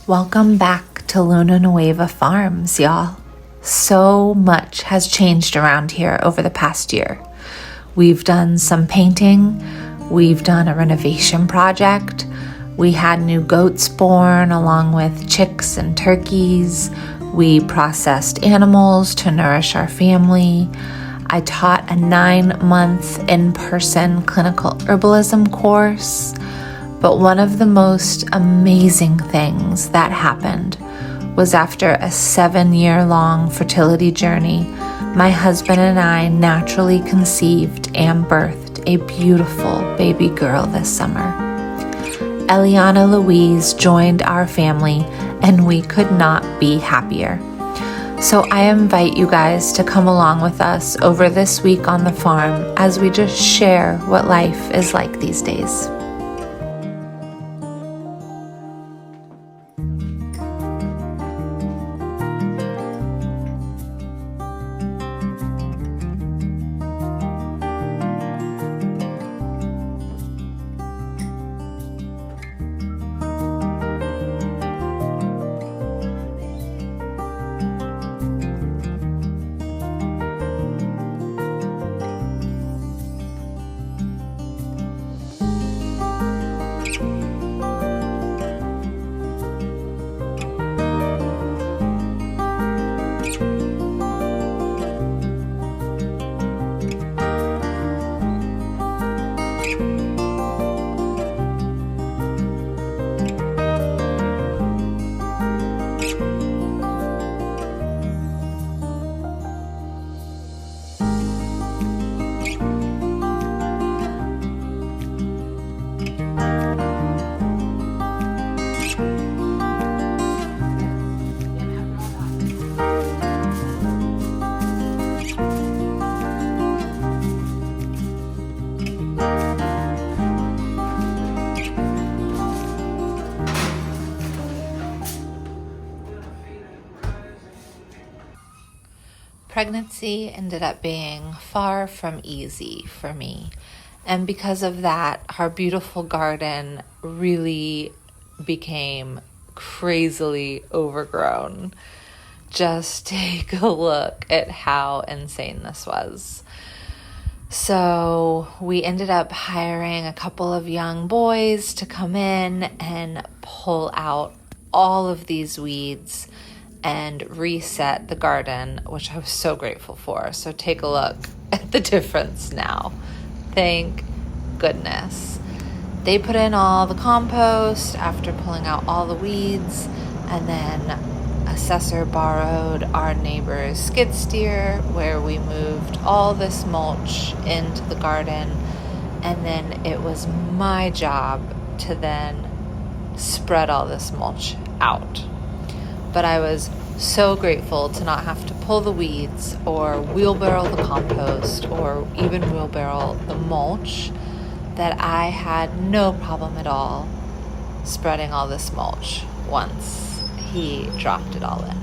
Welcome back to Luna Nueva Farms, y'all. So much has changed around here over the past year. We've done some painting, we've done a renovation project, we had new goats born along with chicks and turkeys, we processed animals to nourish our family. I taught a 9-month in-person clinical herbalism course. But one of the most amazing things that happened was after a 7-year-long fertility journey, my husband and I naturally conceived and birthed a beautiful baby girl this summer. Eliana Louise joined our family, and we could not be happier. So I invite you guys to come along with us over this week on the farm as we just share what life is like these days. Pregnancy ended up being far from easy for me. And because of that, our beautiful garden really became crazily overgrown. Just take a look at how insane this was. So we ended up hiring a couple of young boys to come in and pull out all of these weeds and reset the garden, which I was so grateful for. So take a look at the difference now. Thank goodness. They put in all the compost after pulling out all the weeds, and then Assessor borrowed our neighbor's skid steer where we moved all this mulch into the garden, and then it was my job to then spread all this mulch out. But I was so grateful to not have to pull the weeds or wheelbarrow the compost or even wheelbarrow the mulch, that I had no problem at all spreading all this mulch once he dropped it all in.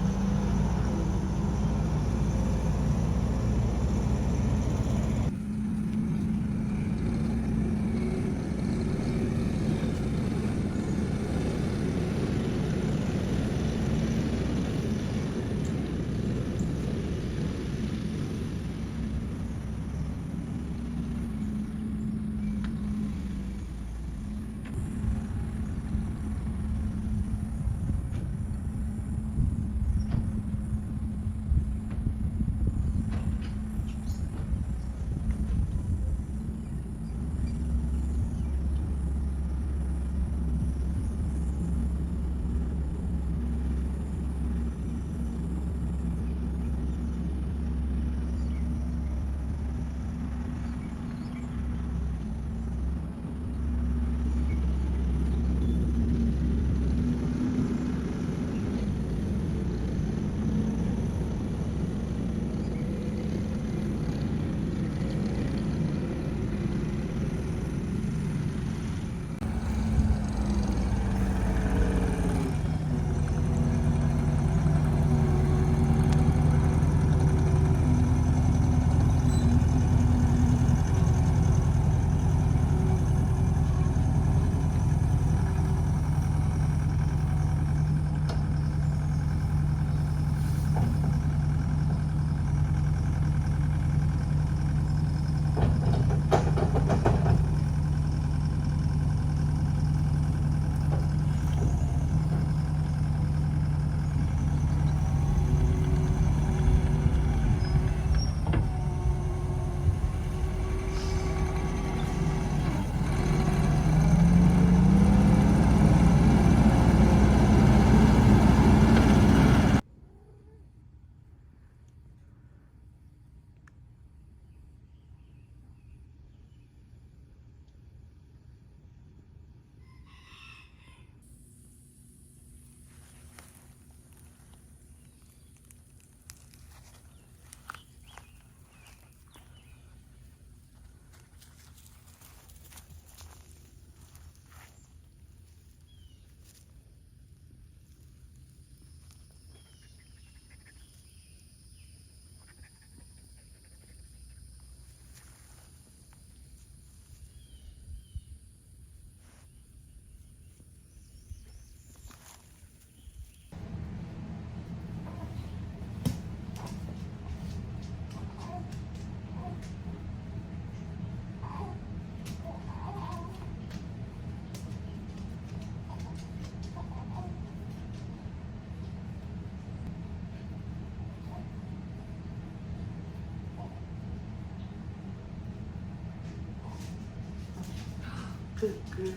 Good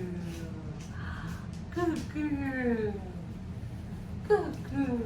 girl. Good girl.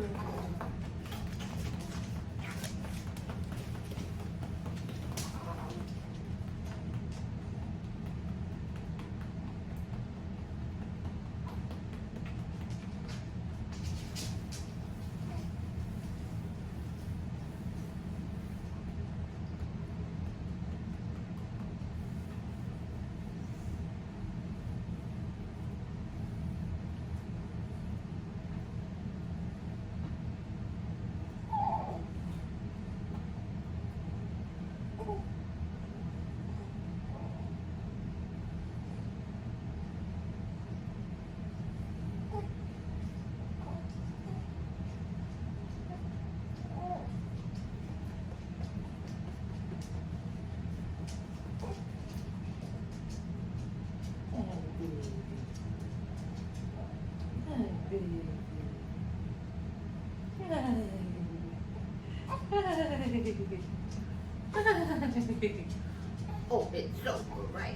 Oh, it's so great.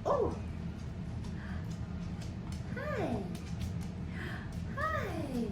Oh. Hi. Hi.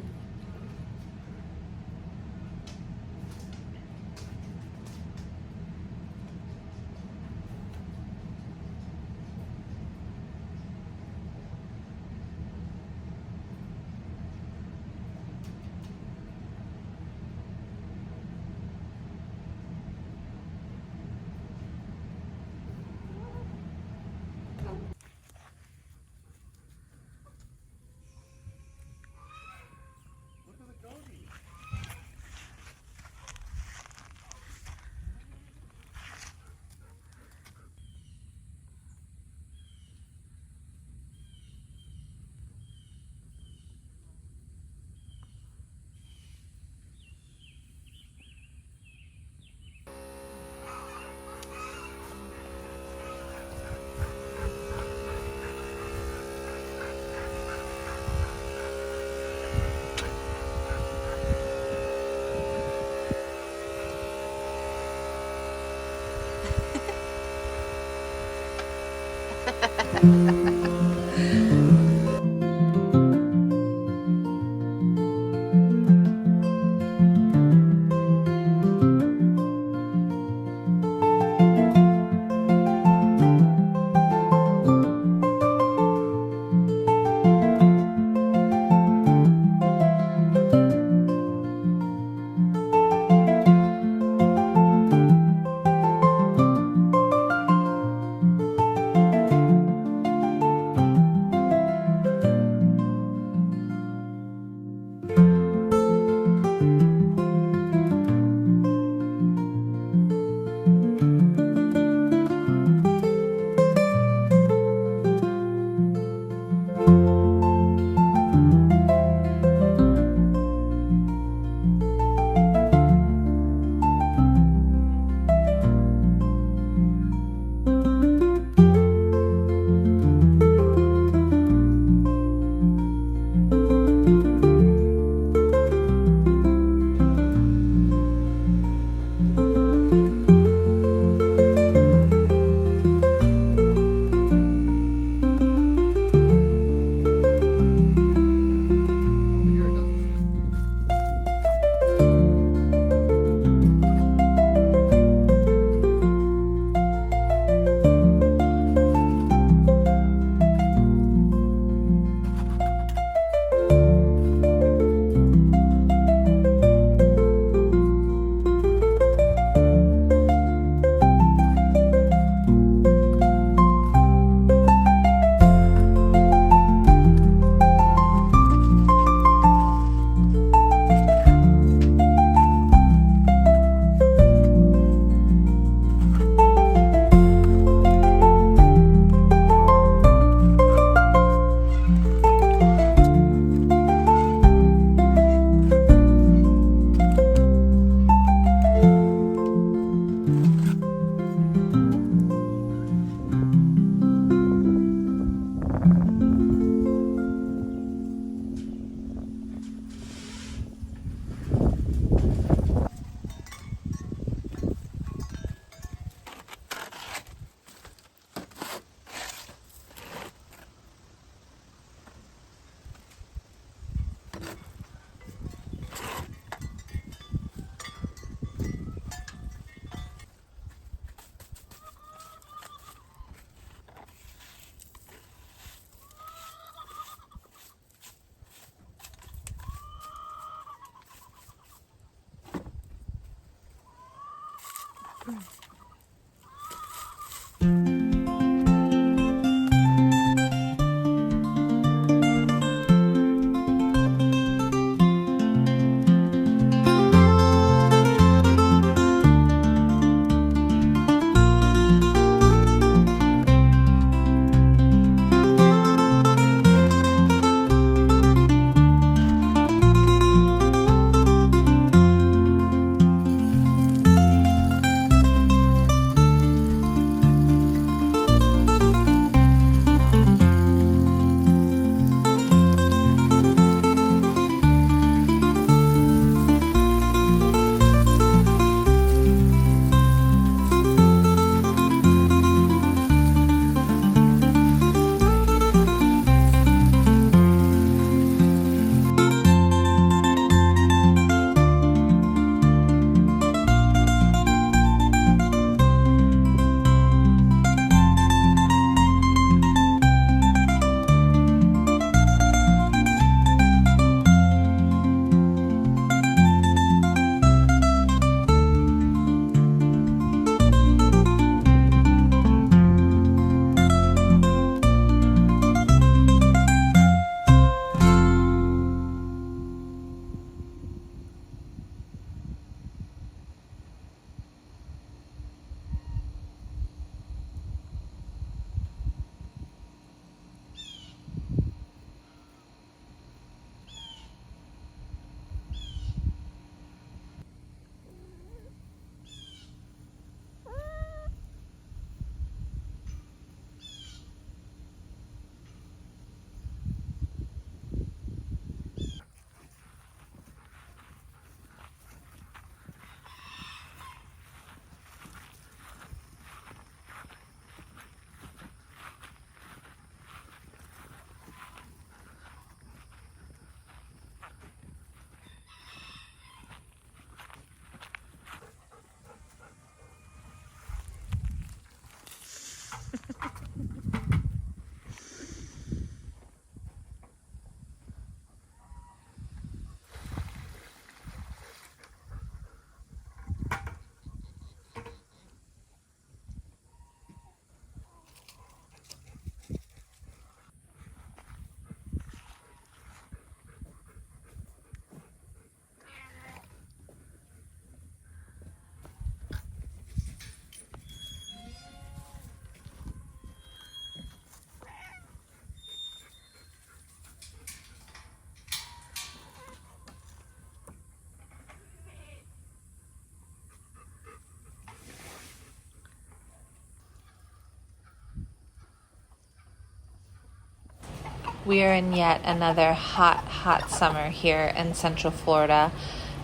We are in yet another hot summer here in Central Florida,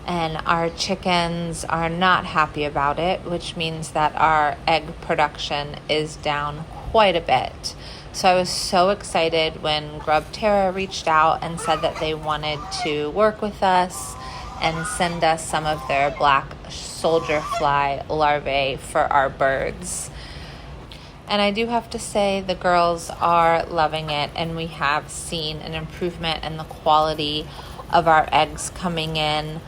and our chickens are not happy about it, which means that our egg production is down quite a bit. So I was so excited when Grub Terra reached out and said that they wanted to work with us and send us some of their black soldier fly larvae for our birds. And I do have to say the girls are loving it, and we have seen an improvement in the quality of our eggs coming in.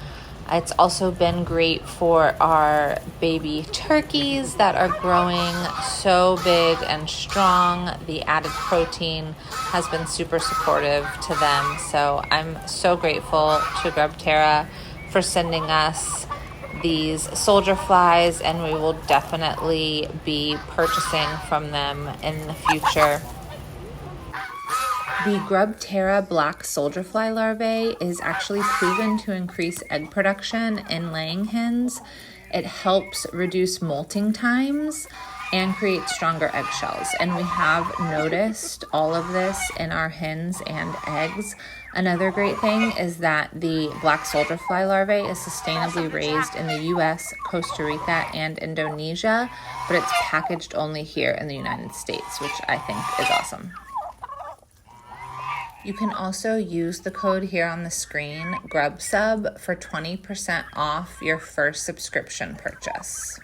It's also been great for our baby turkeys that are growing so big and strong. The added protein has been super supportive to them. So I'm so grateful to Grub Terra for sending us these soldier flies, and we will definitely be purchasing from them in the future. The Grub Terra black soldier fly larvae is actually proven to increase egg production in laying hens. It helps reduce molting times and create stronger eggshells. And we have noticed all of this in our hens and eggs. Another great thing is that the black soldier fly larvae is sustainably raised in the US, Costa Rica, and Indonesia, but it's packaged only here in the United States, which I think is awesome. You can also use the code here on the screen, GrubSub, for 20% off your first subscription purchase.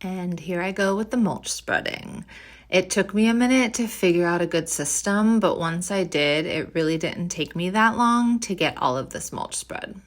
And here I go with the mulch spreading. It took me a minute to figure out a good system, but once I did, it really didn't take me that long to get all of this mulch spread.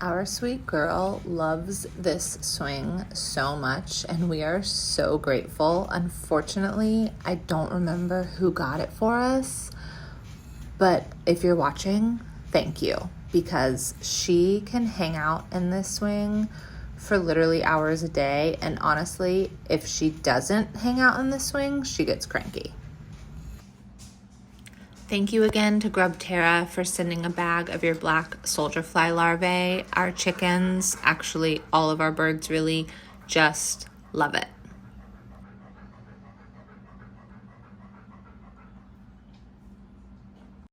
Our sweet girl loves this swing so much, and we are so grateful. Unfortunately, I don't remember who got it for us, but if you're watching, thank you, because she can hang out in this swing for literally hours a day, and honestly, if she doesn't hang out in this swing, she gets cranky. Thank you again to Grub Terra for sending a bag of your black soldier fly larvae. Our chickens, actually all of our birds really just love it.